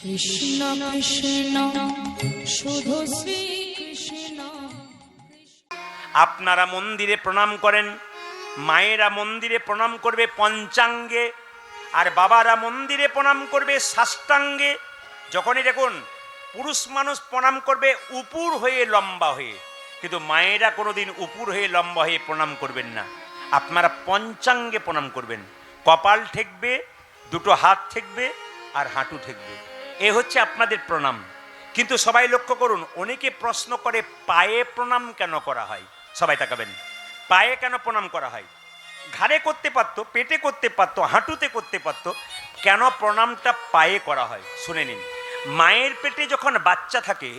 কৃষ্ণ কৃষ্ণ শুধু শ্রী কৃষ্ণ। আপনারা মন্দিরে প্রণাম করেন, মায়েরা মন্দিরে প্রণাম করবে পঞ্চাঙ্গে, আর বাবারা মন্দিরে প্রণাম করবে সাষ্টাঙ্গে। যখনই দেখুন পুরুষ মানুষ প্রণাম করবে উপুর হয়ে লম্বা হয়ে, কিন্তু মায়েরা কোনোদিন উপুর হয়ে লম্বা হয়ে প্রণাম করবেন না। আপনারা পঞ্চাঙ্গে প্রণাম করবেন, কপাল ঠেকবে, দুটো হাত ঠেকবে আর হাঁটু ঠেকবে। এ হচ্ছে আপনাদের প্রণাম। কিন্তু সবাই লক্ষ্য করুন, অনেকে প্রশ্ন করে পায়ে প্রণাম কেন করা হয়। সবাই তাকাবেন, পায়ে কেন প্রণাম করা হয়? ঘাড়ে করতে পারতো, পেটে করতে পারতো, হাঁটুতে করতে পারতো, কেন প্রণামটা পায়ে করা হয় শুনে নিন। মায়ের পেটে যখন বাচ্চা থাকে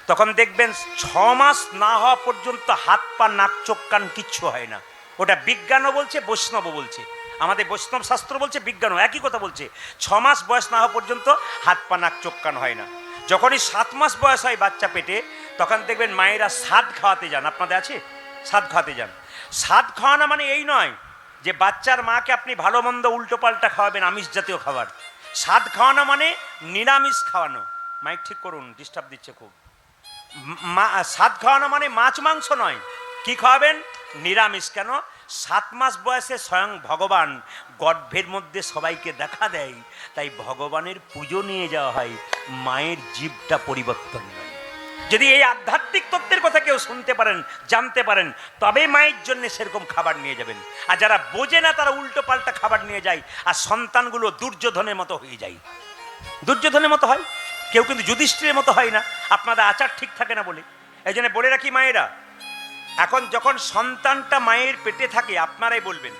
তখন দেখবেন 6 মাস না হওয়া পর্যন্ত হাত পা নাক চোখ কান কিচ্ছু হয় না। ওটা বিজ্ঞানও বলছে, বৈষ্ণবও বলছে, আমাদের বৈষ্ণব শাস্ত্র বলছে, বিজ্ঞানও একই কথা বলছে। 6 মাস বয়স না হওয়া পর্যন্ত হাত পা নাক চোখ কান হয় না। যখনই 7 মাস বয়স হয় বাচ্চা পেটে, তখন দেখবেন মায়েরা সাদ খাওয়াতে যান। আপনাদের আছে? সাদ খাওয়াতে যান। সাদ খাওয়ানো মানে এই নয় যে বাচ্চার মাকে আপনি ভালো মন্দ উল্টো পাল্টা খাওয়াবেন, আমিষ জাতীয় খাবার। সাদ খাওয়ানো মানে নিরামিষ খাওয়ানো। মাইক ঠিক করুন, ডিস্টার্ব দিচ্ছে খুব। সাদ খাওয়ানো মানে মাছ মাংস নয়। কি খাওয়াবেন? নিরামিষ। কেন? 7 মাস বয়সে স্বয়ং ভগবান গর্ভের মধ্যে সবাইকে দেখা দেয়, তাই ভগবানের পুজো নিয়ে যাওয়া হয়, মায়ের জীবটা পরিবর্তন নয়। যদি এই আধ্যাত্মিক তত্ত্বের কথা কেউ শুনতে পারেন, জানতে পারেন, তবে মায়ের জন্য সেরকম খাবার নিয়ে যাবেন। আর যারা বোঝে না তারা উল্টো পাল্টা খাবার নিয়ে যায়, আর সন্তানগুলো দুর্যোধনের মতো হয়ে যায়। দুর্যোধনের মতো হয়, কেউ কিন্তু যুধিষ্ঠিরের মতো হয় না। আপনাদের আচার ঠিক থাকে না বলে। এই জন্য বলে রাখি মায়েরা, এখন যখন সন্তানটা মায়ের পেটে থাকে, আপনারাই বলবেন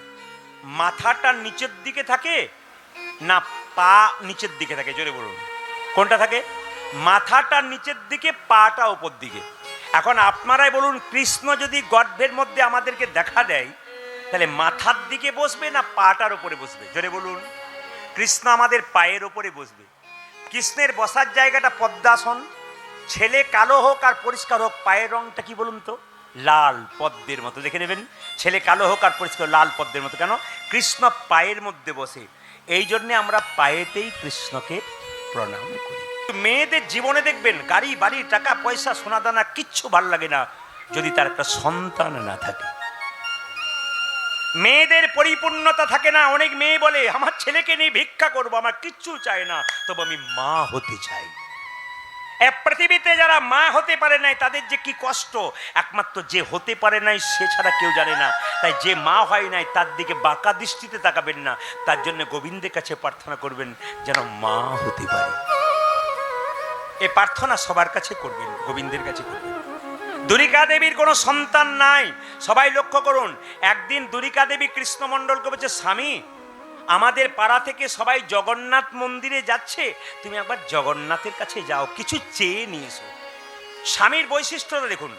মাথাটা নিচের দিকে থাকে না পা নিচের দিকে থাকে? জোরে বলুন, কোনটা থাকে? মাথাটা নিচের দিকে, পাটা উপর দিকে। এখন আপনারাই বলুন, কৃষ্ণ যদি গর্ভের মধ্যে আমাদেরকে দেখা দেয়, তাহলে মাথার দিকে বসবে না পাটার উপরে বসবে? জোরে বলুন। কৃষ্ণ আমাদের পায়ের উপরে বসবে। কৃষ্ণের বসার জায়গাটা পদ্মাসন। ছেলে কালো হোক আর পরিষ্কার হোক, পায়ের রংটা কি বলুন তো? লাল পদ্মের মতো। দেখে নেবেন, ছেলে কালো হোক আর পরিষ্কার, লাল পদ্মের মতো। কেন? কৃষ্ণ পায়ের মধ্যে বসে। এই জন্যে আমরা পায়েতেই কৃষ্ণকে প্রণাম করি। মেয়েদের জীবনে দেখবেন গাড়ি বাড়ি টাকা পয়সা সোনাদানা কিচ্ছু ভাল লাগে না যদি তার একটা সন্তান না থাকে। মেয়েদের পরিপূর্ণতা থাকে না। অনেক মেয়ে বলে আমার ছেলেকে নিয়ে ভিক্ষা করবো, আমার কিচ্ছু চাই না, তবে আমি মা হতে চাই। পৃথিবীতে যারা মা হতে পারে নাই তাদের যে কি কষ্ট, একমাত্র যে হতে পারে নাই সে ছাড়া কেউ জানে না। তাই যে মা হয় নাই তার দিকে বাঁকা দৃষ্টিতে তাকাবেন না, তার জন্য গোবিন্দের কাছে প্রার্থনা করবেন যেন মা হতে পারে। এ প্রার্থনা সবার কাছে করবেন, গোবিন্দের কাছে করবেন। দুরিকা দেবীর কোনো সন্তান নাই। সবাই লক্ষ্য করুন, একদিন দুরিকা দেবী কৃষ্ণমণ্ডলকে বলছে, স্বামী আমাদের পাড়া থেকে সবাই জগন্নাথ মন্দিরে যাচ্ছে, তুমি একবার জগন্নাথের কাছে যাও, কিছু চেয়ে নিয়ে এসো। স্বামীর বৈশিষ্ট্যটা দেখুন।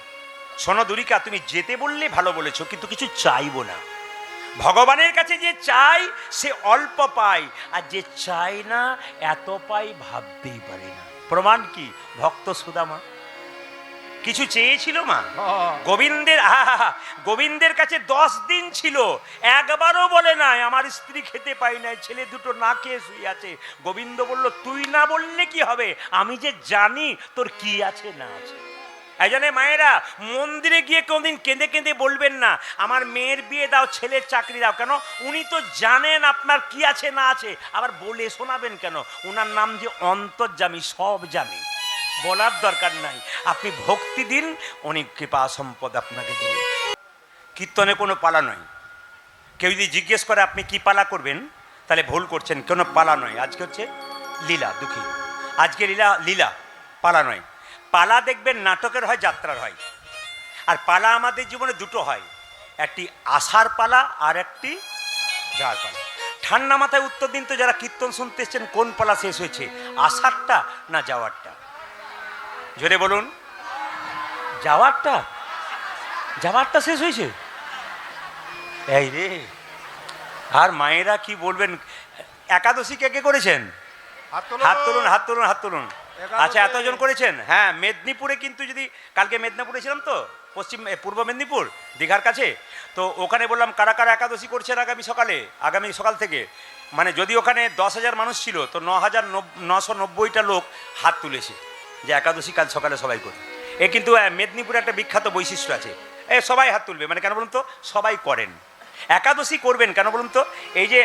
শোনো দুরিকা, তুমি যেতে বললে ভালো বলেছো, কিন্তু কিছু চাইবো না। ভগবানের কাছে যে চাই সে অল্প পায়, আর যে চাই না এত পাই ভাবতেই পারে না। প্রমাণ কি? ভক্ত সুদামা কিছু চেয়েছিল মা, গোবিন্দের কাছে 10 দিন ছিল, একবারও বলে নাই আমার স্ত্রী খেতে পাই নাই, ছেলে দুটো না খেয়ে শুয়ে আছে। গোবিন্দ বলল, তুই না বললে কি হবে, আমি যে জানি তোর কি আছে না আছে। এই জন্য মায়েরা মন্দিরে গিয়ে কোনদিন কেঁদে কেঁদে বলবেন না আমার মেয়ের বিয়ে দাও, ছেলের চাকরি দাও। কেন? উনি তো জানেন আপনার কি আছে না আছে, আবার বলে শোনাবেন কেন? ওনার নাম যে অন্তর্যামী, সব জানে, বলার দরকার নাই। আপনি ভক্তি দিন, অনেক কৃপা সম্পদ আপনাকে দিবে। কীর্তনে কোনো পালা নয়। কেউ যদি জিজ্ঞেস করে আপনি কি পালা করবেন, তাহলে ভুল করছেন। কোনো পালা নয়। আজকে হচ্ছে লীলা, দুঃখী আজকে লীলা, পালা নয়। পালা দেখবেন নাটকের হয়, যাত্রার হয়। আর পালা আমাদের জীবনে দুটো হয়, একটি আসার পালা আর একটি যাওয়ার পালা। ঠান্ডা মাথায় উত্তর দিন তো, যারা কীর্তন শুনতে এসছেন, কোন পালা শেষ হয়েছে, আসারটা না যাওয়ারটা? জোরে বলুন। যাওয়ারটা শেষ হয়েছে। এই রে, আর মায়েরা কি বলবেন। একাদশী কে কে করেছেন? হাত তুলুন। আচ্ছা, এতজন করেছেন? হ্যাঁ, মেদিনীপুরে কিন্তু, যদি কালকে মেদিনীপুরে ছিলাম তো, পূর্ব মেদিনীপুর দীঘার কাছে, তো ওখানে বললাম কারা কারা একাদশী করছেন আগামী সকাল থেকে। মানে যদি ওখানে 10,000 মানুষ ছিল তো 9,990টা লোক হাত তুলেছে যে একাদশী কাল সকালে সবাই করে। এ কিন্তু মেদিনীপুরে একটা বিখ্যাত বৈশিষ্ট্য আছে, সবাই হাত তুলবে, মানে কেন বলুন তো, সবাই করেন। একাদশী করবেন কেন বলুন তো, এই যে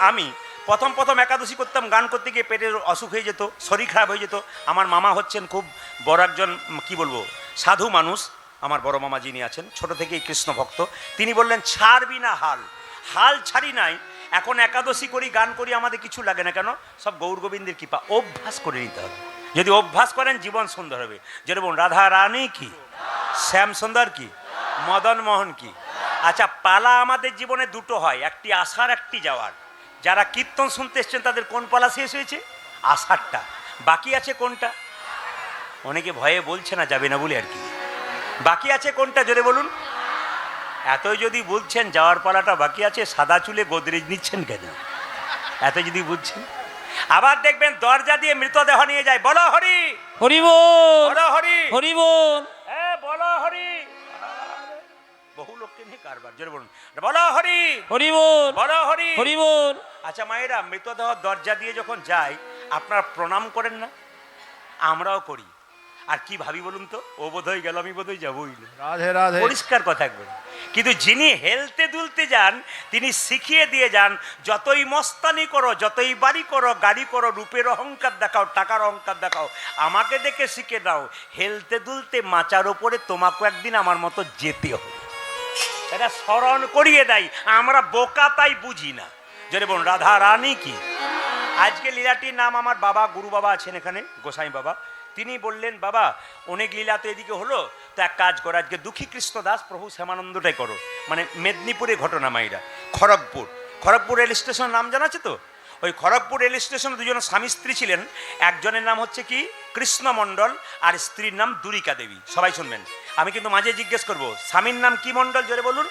আমি প্রথম একাদশী করতাম, গান করতে গিয়ে পেটের অসুখ হয়ে যেত, শরীর খারাপ হয়ে যেত। আমার মামা হচ্ছেন খুব বড় একজন কি বলবো সাধু মানুষ, আমার বড় মামা যিনি আছেন, ছোট থেকেই কৃষ্ণ ভক্ত, তিনি বললেন ছাড়বি না হাল। হাল ছাড়ি নাই, এখন একাদশী করি, গান করি, আমাদের কিছু লাগে না, কেন সব গৌর গোবিন্দের কৃপা, অভ্যাস করে নিতে হবে। যদি অভ্যাস করেন জীবন সুন্দর হবে। যেরকম রাধা রানী কি, শ্যাম সুন্দর কি, মদন মোহন কি। আচ্ছা, পালা আমাদের জীবনে দুটো হয়, একটি আসার একটি যাওয়ার। যারা কীর্তন শুনতে এসছেন তাদের কোন পালা শেষ হয়েছে? আসারটা। বাকি আছে কোনটা? অনেকে ভয়ে বলছে না, যাবে না বলে আর কি। বাকি আছে কোনটা জোরে বলুন? এতই যদি বলছেন যাওয়ার পালাটা বাকি আছে, সাদা চুলে গোদরেজ নিচ্ছেন কেন? এত যদি বুঝছেন। আবার দেখবেন দরজা দিয়ে মৃতদেহ নিয়ে যায়, বলো হরি হরি বল, বলো হরি হরি বল, বলো হরি। বহু লোককে নিয়ে কারবার, জোরে বলুন, বলো হরি হরি বল, বলো হরি। হরি বল। আচ্ছা মায়েরা, মৃতদেহ দরজা দিয়ে যখন যায় আপনারা প্রণাম করেন না? আমরাও করি। আর কি ভাবি বলুন তো, ও বোধহয় গেল, আমি বোধহয় যাবোই না। রাধে রাধে। পরিষ্কার কথা একবার। কিন্তু যিনি হেলতে দুলতে যান তিনি শিখিয়ে দিয়ে যান, যতই মস্তানি করো, যতই বাড়ি করো, গাড়ি করো, রূপের অহংকার দেখাও, টাকার অহংকার দেখাও, আমাকে দেখে শিখে দাও, হেলতে দুলতে মাচার ওপরে তোমাকে একদিন আমার মতো যেতে হবে। এটা স্মরণ করিয়ে দেয়। আমরা বোকা তাই বুঝি না। যদি বলুন রাধা রানী কি। আজকে লীলাটির নাম, আমার বাবা গুরু বাবা আছেন এখানে, গোসাই বাবা, তিনি বললেন বাবা অনেক লীলা তো এদিকে হলো, তো এক কাজ করো, আজকে দুঃখী কৃষ্ণ দাস প্রভু শ্যামানন্দটাই করো। মানে মেদিনীপুরে ঘটনা মাইরা, খড়গপুর রেল স্টেশন নাম জানা আছে তো? ওই খড়গপুর রেল স্টেশনে দুজন স্বামী স্ত্রী ছিলেন। একজনের নাম হচ্ছে কি কৃষ্ণ মণ্ডল, আর স্ত্রীর নাম দুরিকা দেবী। সবাই শুনবেন, আমি কিন্তু মাঝে জিজ্ঞেস করব, স্বামীর নাম কি মণ্ডল জোরে বলুন?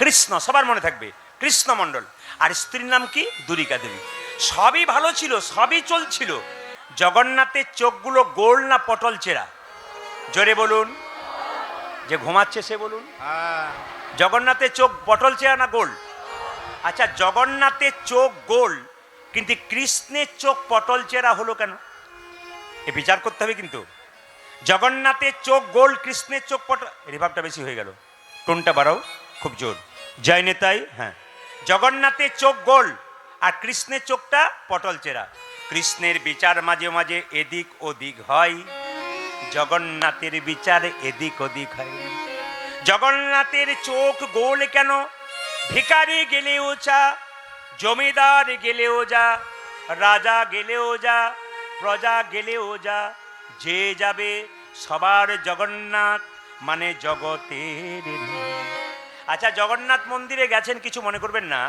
কৃষ্ণ, সবার মনে থাকবে, কৃষ্ণ মণ্ডল। আর স্ত্রীর নাম কি? দুরিকা দেবী। সবই ভালো ছিল, সবই চলছিল। জগন্নাথের চোখগুলো গোল না পটল চেরা? জোরে বলুন, যে ঘুমাচ্ছে সে বলুন। জগন্নাথের চোখ পটল চেরা না গোল? আচ্ছা, জগন্নাথের চোখ গোল কিন্তু কৃষ্ণের চোখ পটল চেরা হলো কেন? এ বিচার করতে হবে কিন্তু। জগন্নাথের চোখ গোল, কৃষ্ণের চোখ পটল। রিভাবটা বেশি হয়ে গেল, টোনটা বাড়াও খুব জোর। জয় নেতাই। হ্যাঁ, জগন্নাথের চোখ গোল আর কৃষ্ণের চোখটা পটল চেরা। কৃষ্ণের বিচার মাঝে মাঝে এদিক ওদিক হয়, জগন্নাথের বিচার এদিক ওদিক হয়। জগন্নাথের চোখ গোল কেন? ভিখারি গেলেও যা, জমিদার গেলেও যা, রাজা গেলেও যা, প্রজা গেলেও যা, যে যাবে সবার জগন্নাথ মানে জগতের। আচ্ছা, জগন্নাথ মন্দিরে গেছেন, কিছু মনে করবেন না।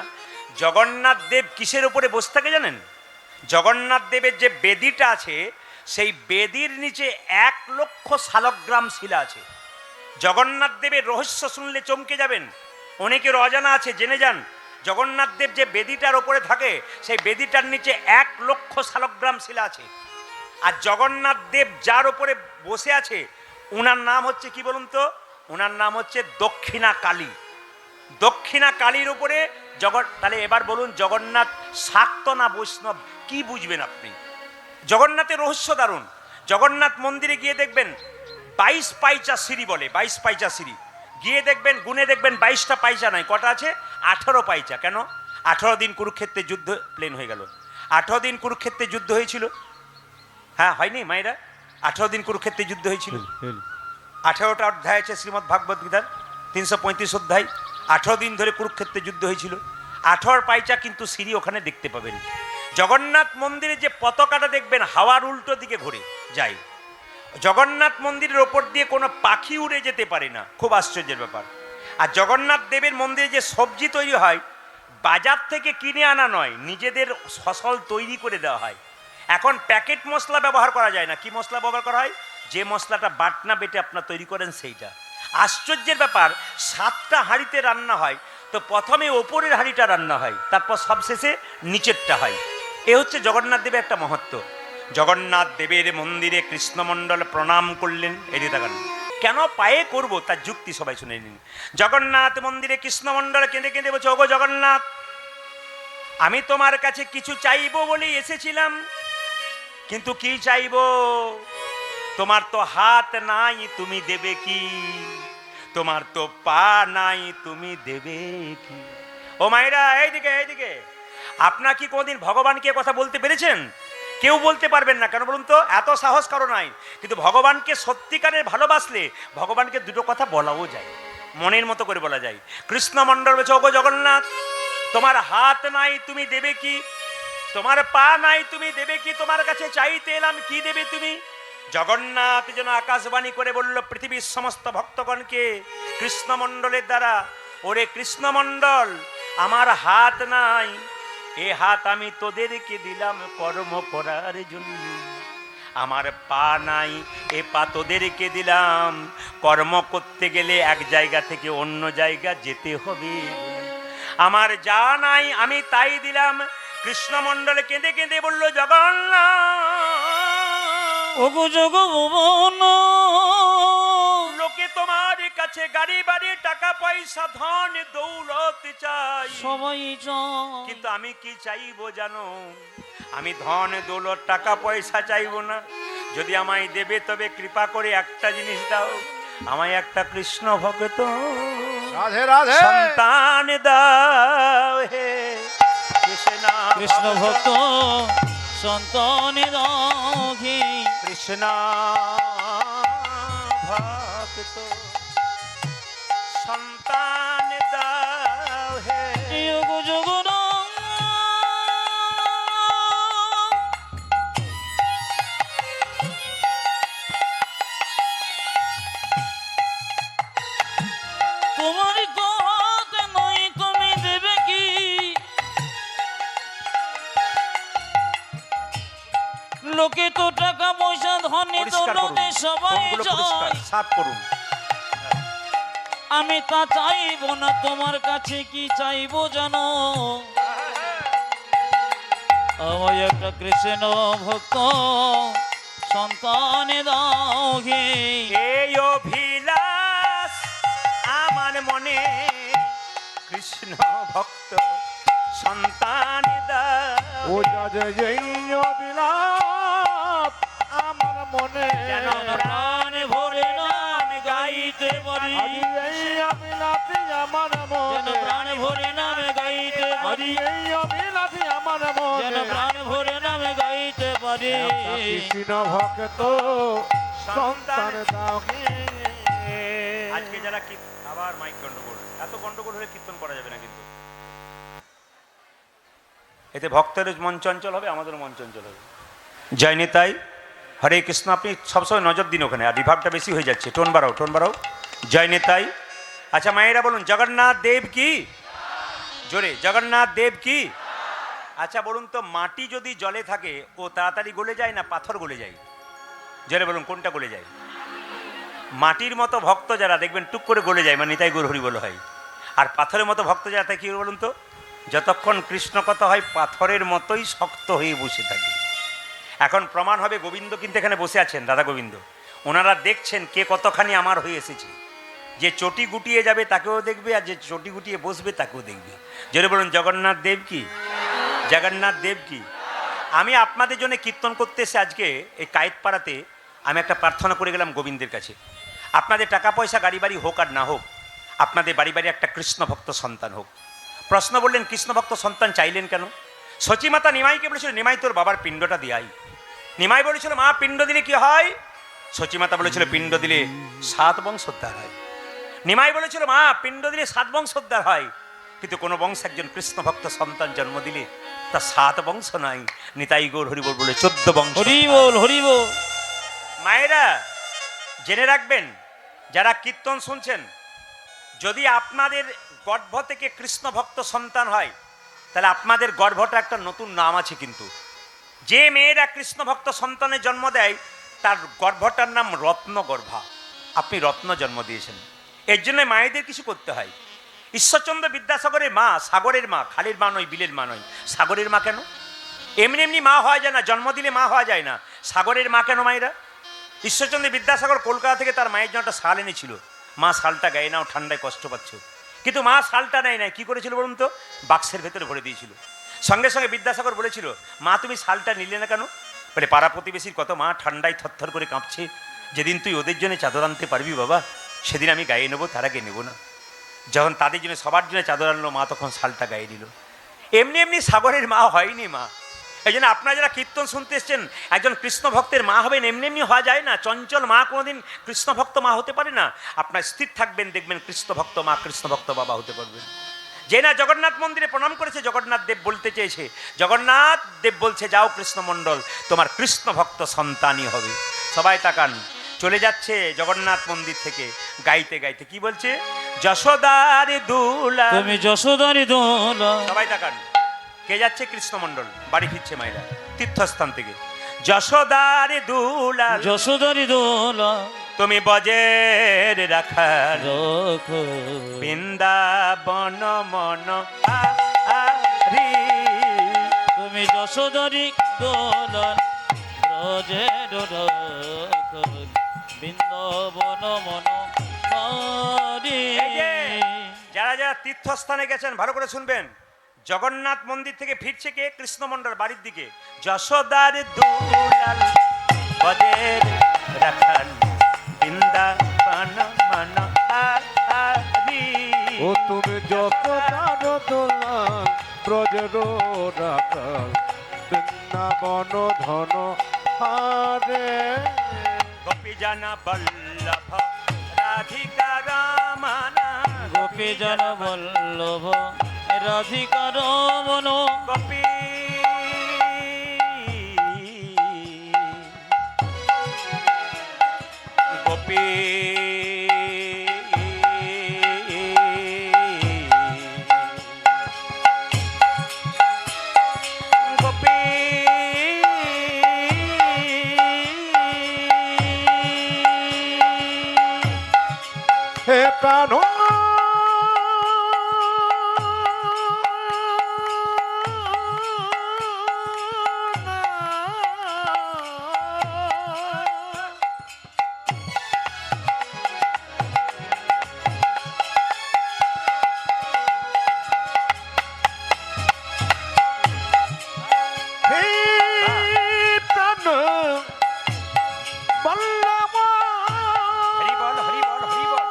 জগন্নাথ দেব কিসের উপরে বসে থাকে জানেন? জগন্নাথ দেবের যে বেদিটা আছে, সেই বেদির নিচে 1,00,000 শালগ্রাম শিলা আছে। জগন্নাথ দেবের রহস্য শুনলে চমকে যাবেন, অনেকের অজানা আছে, জেনে যান। জগন্নাথ দেব যে বেদিটার ওপরে থাকে, সেই বেদিটার নিচে 1,00,000 শালগ্রাম শিলা আছে। আর জগন্নাথ দেব যার ওপরে বসে আছে, ওনার নাম হচ্ছে কি বলুন তো? ওনার নাম হচ্ছে দক্ষিণা কালী। দক্ষিণা কালীর উপরে তাহলে এবার বলুন, জগন্নাথ শাক্ত না বৈষ্ণব, কি বুঝবেন আপনি? জগন্নাথের রহস্য দারুণ। জগন্নাথ মন্দিরে গিয়ে দেখবেন 22 পাইচা সিঁড়ি বলে, 22 পাইচা সিঁড়ি। গিয়ে দেখবেন, গুনে দেখবেন 22টা পাইচা নাই, কটা আছে? 18 পাইচা। কেন? 18 দিন কুরুক্ষেত্রে যুদ্ধ, প্লেন হয়ে গেল। 18 দিন কুরুক্ষেত্রে যুদ্ধ হয়েছিল। হ্যাঁ, হয়নি মায়েরা? 18 দিন কুরুক্ষেত্রে যুদ্ধ হয়েছিল। 18টা অধ্যায় আছে শ্রীমদ্ ভাগবত গীতার, 335 অধ্যায়। 18 দিন ধরে কুরুক্ষেত্রে যুদ্ধ হয়েছিল। 18 পাইচা কিন্তু সিঁড়ি ওখানে দেখতে পাবেন। জগন্নাথ মন্দিরে যে পতাকাটা দেখবেন হাওয়ার উল্টো দিকে ঘুরে যায়। জগন্নাথ মন্দিরের ওপর দিয়ে কোনো পাখি উড়ে যেতে পারে না, খুব আশ্চর্যের ব্যাপার। আর জগন্নাথ দেবের মন্দিরে যে সবজি তৈরি হয়, বাজার থেকে কিনে আনা নয়, নিজেদের ফসল তৈরি করে দেওয়া হয়। এখন প্যাকেট মশলা ব্যবহার করা যায় না। কি মশলা ব্যবহার করা হয়? যে মশলাটা বাটনা বেটে আপনার তৈরি করেন সেইটা। আশ্চর্যের ব্যাপার, 7টা হাঁড়িতে রান্না হয়, তো প্রথমে ওপরের হাঁড়িটা রান্না হয়, তারপর সবশেষে নিচেরটা হয়। এ হচ্ছে জগন্নাথ দেবের একটা মহত্ব। জগন্নাথ দেবের মন্দিরে কৃষ্ণমণ্ডল প্রণাম করলেন। এদিকে তাকান, কেন পায়ে করব তার যুক্তি সবাই শুনে নিন। জগন্নাথ মন্দিরে কৃষ্ণমণ্ডল কেঁদে কেঁদে বলছে, ওগো জগন্নাথ, আমি তোমার কাছে কিছু চাইবো বলে এসেছিলাম, কিন্তু কি চাইবো? তোমার তো হাত নাই, তুমি দেবে কি? তোমার তো পা নাই, তুমি দেবে কি? ও মায়েরা, এইদিকে এইদিকে, আপনার কি কোনোদিন ভগবানকে কথা বলতে পেরেছেন? কেউ বলতে পারবেন না। কেন বলুন তো? এত সাহস কারো নাই। কিন্তু ভগবানকে সত্যিকারের ভালোবাসলে ভগবানকে দুটো কথা বলাও যায়, মনের মতো করে বলা যায়। কৃষ্ণ মণ্ডল বলছে, ওগো জগন্নাথ, তোমার হাত নাই, তুমি দেবে কি? তোমার পা নাই, তুমি দেবে কি? তোমার কাছে চাইতে এলাম, কি দেবে তুমি? জগন্নাথ যেন আকাশবাণী করে বলল পৃথিবীর সমস্ত ভক্তগণকে কৃষ্ণমণ্ডলের দ্বারা, ওরে কৃষ্ণমণ্ডল, আমার হাত নাই, এ হাত আমি তোদেরকে দিলাম কর্ম করার জন্য। আমার পা নাই, এ পা তোদেরকে দিলাম কর্ম করতে গেলে এক জায়গা থেকে অন্য জায়গা যেতে হবে। আমার যা নাই আমি তাই দিলাম। কৃষ্ণমণ্ডল কেঁদে কেঁদে বলল, জগন্নাথ, ওগো জগভুবন, লোকে তোমার কাছে গাড়ি বাড়ি টাকা পয়সা ধন দৌলত চাই, সবাই চায়, কিন্তু আমি কি চাইবো জানো? আমি ধন দৌলত টাকা পয়সা চাইবো না। যদি আমায় দেবে তবে কৃপা করে একটা জিনিস দাও, আমায় একটা কৃষ্ণ ভক্ত রাধে রাধে সন্তান দাও হে কৃষ্ণ কৃষ্ণ ভক্ত সন্তান রাখি, কৃষ্ণ ভক্ত সন্তান দাও হে। ওগো জগন্নাথ, তোমার তো হাত নাই, তুমি দেবে কি? লোকে তো টাকা পয়সা ধনে পরিষ্কার করুন, দৌলতে সবাই ফোনগুলো পরিষ্কার চায়, সাফ করুন। আমি তা চাইবো না। তোমার কাছে কি চাইবো জানো? আমায় একটা কৃষ্ণ ভক্ত সন্তান দাও হে। এই অভিলাষ আমার মনে, কৃষ্ণ ভক্ত সন্তান দাও। ও যাজে বিলাপ আমার মনে যেন প্রাণ ভরে নাম গাইতে পারি, আজ এই অবিলাপি আমার যেন মনে প্রাণ ভরে নাম গাইতে আজ পারি, এই অবিলাপি আমার যেন মনে প্রাণ ভরে নাম গাইতে পারি। কৃষ্ণ ভক্ত সন্তান দাও হে। আজকে যারা আবার মাইক গন্ডগোল, এত গন্ডগোল হলে কীর্তন করা যাবে না। কিন্তু এতে ভক্তের মন চঞ্চল হবে, আমাদের মন চঞ্চল হবে। জয় নিতাই, হরে কৃষ্ণ। আপনি সবসময় নজর দিন ওখানে, আর রিভাবটা বেশি হয়ে যাচ্ছে। টোন বাড়াও, টোন বাড়াও। জয় নিতাই। আচ্ছা মায়েরা বলুন, জগন্নাথ দেব কি? জোরে, জগন্নাথ দেব কি? আচ্ছা বলুন তো, মাটি যদি জলে থাকে ও তাড়াতাড়ি গলে যায় না পাথর গলে যায়? জোরে বলুন, কোনটা গলে যায়? মাটির মতো ভক্ত যারা দেখবেন টুক করে গলে যায়, মানে নিতাই গৌর হরি বলে হয়। আর পাথরের মতো ভক্ত যারা থাকে কি বলুন তো, যতক্ষণ কৃষ্ণ কথা হয় পাথরের মতোই শক্ত হয়ে বসে থাকে। এখন প্রমাণ হবে, গোবিন্দ কিন্তু এখানে বসে আছেন, দাদা গোবিন্দ। ওনারা দেখছেন কে কতখানি আমার হয়ে এসেছে। যে চটি গুটিয়ে যাবে তাকেও দেখবে, আর যে চটি গুটিয়ে বসবে তাকেও দেখবে। জোরে বলুন, জগন্নাথ দেব কি? জগন্নাথ দেব কি? আমি আপনাদের জন্য কীর্তন করতে এসে আজকে এই কায়েতপাড়াতে আমি একটা প্রার্থনা করে গেলাম গোবিন্দের কাছে। আপনাদের টাকা পয়সা গাড়ি বাড়ি হোক আর না হোক, আপনাদের বাড়ি বাড়ি একটা কৃষ্ণ ভক্ত সন্তান হোক। প্রশ্ন বললেন, কৃষ্ণ ভক্ত সন্তান চাইলেন কেন? সচিমাতা নিমাইকে বলেছিল, নিমাই তোর বাবার পিণ্ডটা দিয়াই। নিমাই বলেছিল, মা পিণ্ড দিলে কি হয়? সচিমাতা বলেছিল, পিণ্ড দিলে 7 বংশোদ্ধার হয়। নিমাই বলেছিল, মা পিণ্ড দিলে 7 বংশোদ্ধার হয়। কিন্তু কোনো বংশে একজন কৃষ্ণ ভক্ত সন্তান জন্ম দিলে তা 7 বংশ নাই, নিতাই গৌর হরিবোল বলে 14 বংশ। হরি বল, হরি বল। মায়েরা জেনে রাখবেন, যারা কীর্তন শুনছেন, যদি আপনাদের গর্ভ থেকে কৃষ্ণ ভক্ত সন্তান হয় তাহলে আপনাদের গর্ভটা একটা নতুন নাম আছে। কিন্তু যে মেয়েরা কৃষ্ণ ভক্ত সন্তানের জন্ম দেয় তার গর্ভটার নাম রত্নগর্ভা। আপনি রত্ন জন্ম দিয়েছেন, এর জন্য মায়েদের কিছু করতে হয়। ঈশ্বরচন্দ্র বিদ্যাসাগরের মা সাগরের মা, খালের মা নয়, বিলের মা নয়। সাগরের মা কেন? এমনি এমনি মা হওয়া যায় না, জন্ম দিলে মা হওয়া যায় না। সাগরের মা কেন মায়েরা? ঈশ্বরচন্দ্র বিদ্যাসাগর কলকাতা থেকে তার মায়ের জন্য একটা শাল এনেছিল। মা শালটা গায়ে নাও, ঠান্ডায় কষ্ট পাচ্ছ। কিন্তু মা শালটা নেয় নাই, কি করেছিল বলুন তো? বাক্সের ভেতরে ভরে দিয়েছিল। সঙ্গে সঙ্গে বিদ্যাসাগর বলেছিল, মা তুমি শালটা নিলে না কেন? বলে পাড়া প্রতিবেশীর কত মা ঠান্ডায় থরথর করে কাঁপছে, যেদিন তুই ওদের জন্য চাদর আনতে পারবি বাবা, সেদিন আমি গায়ে নেবো, তার আগে নেবো না। যখন তাদের জন্য সবার জন্য চাদর আনলো, মা তখন শালটা গায়ে দিল। এমনি এমনি সাগরের মা হয়নি মা। এই জন্য আপনারা যারা কীর্তন শুনতে এসছেন, একজন কৃষ্ণ ভক্তের মা হবেন, এমনি এমনি হওয়া যায় না। চঞ্চল মা কোনোদিন কৃষ্ণ ভক্ত মা হতে পারে না। আপনার স্থির থাকবেন, দেখবেন কৃষ্ণ ভক্ত মা, কৃষ্ণ ভক্ত বাবা হতে পারবেন। যে না জগন্নাথ মন্দিরে প্রণাম করেছে, জগন্নাথ দেব বলতে চেয়েছে, জগন্নাথ দেব বলছে যাও কৃষ্ণমণ্ডল, তোমার কৃষ্ণ ভক্ত সন্তানই হবে। সবাই তাকান, চলে যাচ্ছে জগন্নাথ মন্দির থেকে গাইতে গাইতে, কি বলছে? যশোদার দুলা। তুমি যশোদারি দোলা। সবাই তাকান, কে যাচ্ছে? কৃষ্ণমণ্ডল বাড়ি ফিরছে মায়েরা তীর্থস্থান থেকে। যশোদার দুলা, যশোদারি দোলা তুমি বজের রাখার, রাখো। বৃন্দাবন মন হারি। তুমি যশোদারি দোলা ব্রজের রাখো, বৃন্দাবন মন হারি। এই যে, যারা যারা তীর্থস্থানে গেছেন ভালো করে শুনবেন, জগন্নাথ মন্দির থেকে ফিরছে কে? কৃষ্ণমণ্ডল বাড়ির দিকে। যশোদার দুলাল বজের রাখাল, বৃন্দাবন মন হারি। ও তুমি যত জানো দোলাল ব্রজের রাখাল, বৃন্দাবন ধন হারে। গোপী জন বল্লভ রাধিকা রমনা, গোপী জন বল্লভ রাধিকা রমন। গোপী গোপী গোপী হে প্রাণ হরি বল হরি বল হরি বল।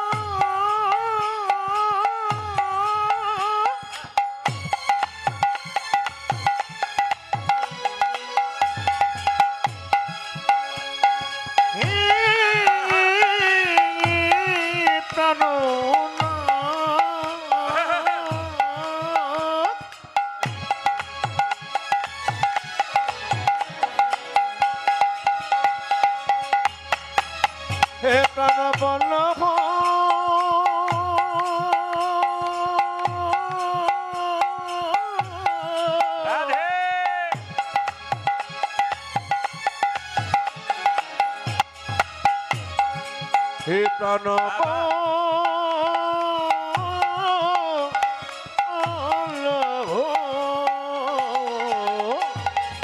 হে প্রাণ বল্লভ রাধে। হে প্রাণ বল্লভ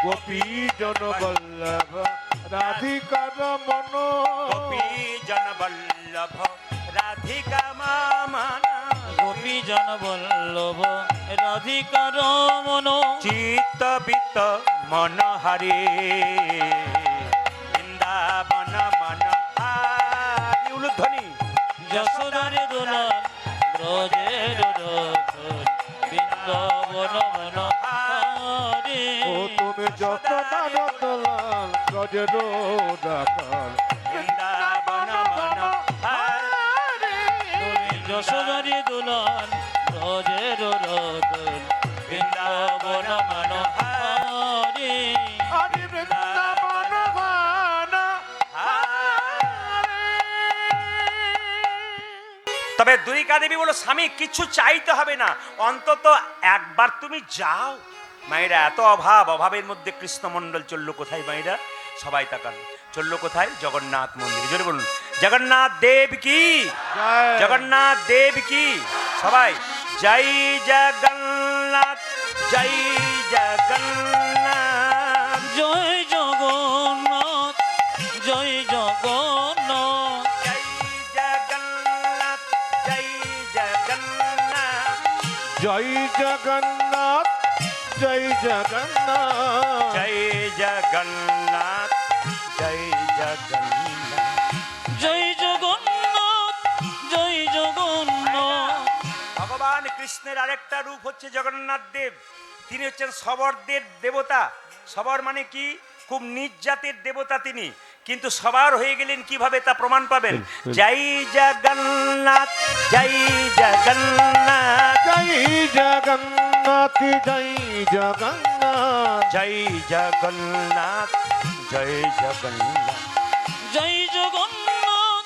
গোপী জন বল্লভ রাধিকার মন। গোপী জন বল্লভ রাধিকা মামনা, গোপী জন বল্লভ রাধিকা রমন। চিত্ত বিত্ত মন হারে, বৃন্দাবন মন হারি। উলুধ্বনি। যশোদারি দোলাল ব্রজের রাখো, বৃন্দাবন মন হারি। ও তুমি যত দানো দোলাল ব্রজের রাখাল, বৃন্দাবন মন হারি। তুমি যশোদারি দোলাল ব্রজের রাখো, বৃন্দাবন মন হারি। হরি বৃন্দাবন গান তবে দুরিকা দেবী বলো, স্বামী কিছু চাইতে হবে না, অন্তত একবার তুমি যাও। মায়েরা এত অভাব, অভাবের মধ্যে কৃষ্ণমণ্ডল চললো কোথায় মায়েরা? সবাই তাকান, চললো কোথায়? জগন্নাথ মন্দির। জোরে বলুন জগন্নাথ দেব কি, জয়। জগন্নাথ দেব কি। সবাই জয় জগন্নাথ, জয় জগন্নাথ। জয় জগন্নাথ, জয় জগন্নাথ। জয় জগন্নাথ, জয় জগন্নাথ। জয় জগন্নাথ জয় জগন্নাথ জয় জগন্নাথ জয় জগন্নাথ। জয় জগন্নাথ জয় জগন্নাথ। ভগবান কৃষ্ণের আরেকটা রূপ হচ্ছে জগন্নাথ দেব। তিনি হচ্ছেন সবরদের দেবতা। সবর মানে কি? খুব নিজ জাতের দেবতা তিনি, কিন্তু সবার হয়ে গেলেন কিভাবে তা প্রমাণ পাবেন। জয় জগন্নাথ জয় জগন্নাথ জয় জগন্নাথ জয় জগন্নাথ জয় জগন্নাথ জয় জগন্নাথ জয় জগন্নাথ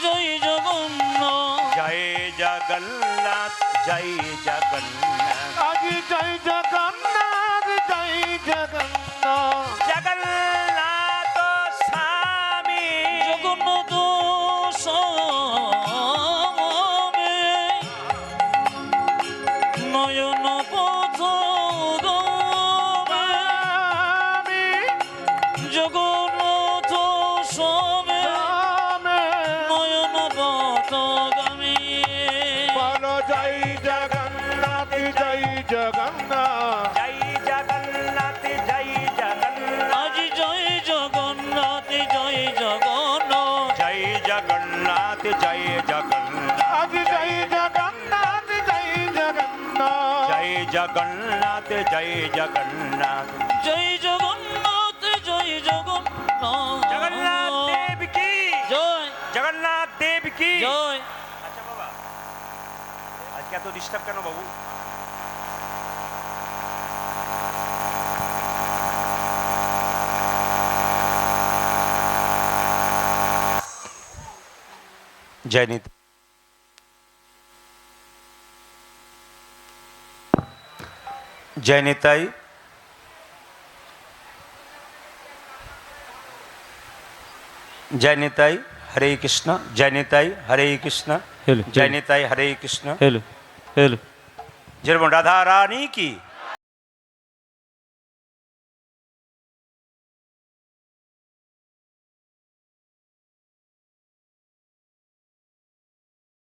জয় জগন্নাথ। জয় জগন্নাথ জয় জগন্নাথ আজি জয় জগন্নাথ জয় জগন্নাথ জগন্নাথ স্বামী জগন্নাথ স্বামী নয়ন পথ আমি জগন্নাথ স্বামী নয়ন পথগামী। বলো জয় জগন্নাথ জয় জগন্নাথ জয় জগন্নাথ জয় জগন্নাথ আজি জয় জগন্নাথ জয় জগন্নাথ। জয় জগন্নাথ জয় জগন্নাথ আজি জয় জগন্নাথ জয় জগন্নাথ জয় জগন্নাথ জয় জগন্নাথ জয় জগন্নাথ জয় জগন্নাথ। জগন্নাথ দেব কি জয় জগন্নাথ দেব কি। জয়। আচ্ছা বাবা, আজকে এত ডিস্টার্ব কেন বাবু? জয় নিত জয় নিতাই। জয় নিতাই হরে কৃষ্ণ। জয় নিতাই হরে কৃষ্ণ। হেলো, জয় নিতাই হরে কৃষ্ণ। Hello hello. যেরকম রাধা রানী কি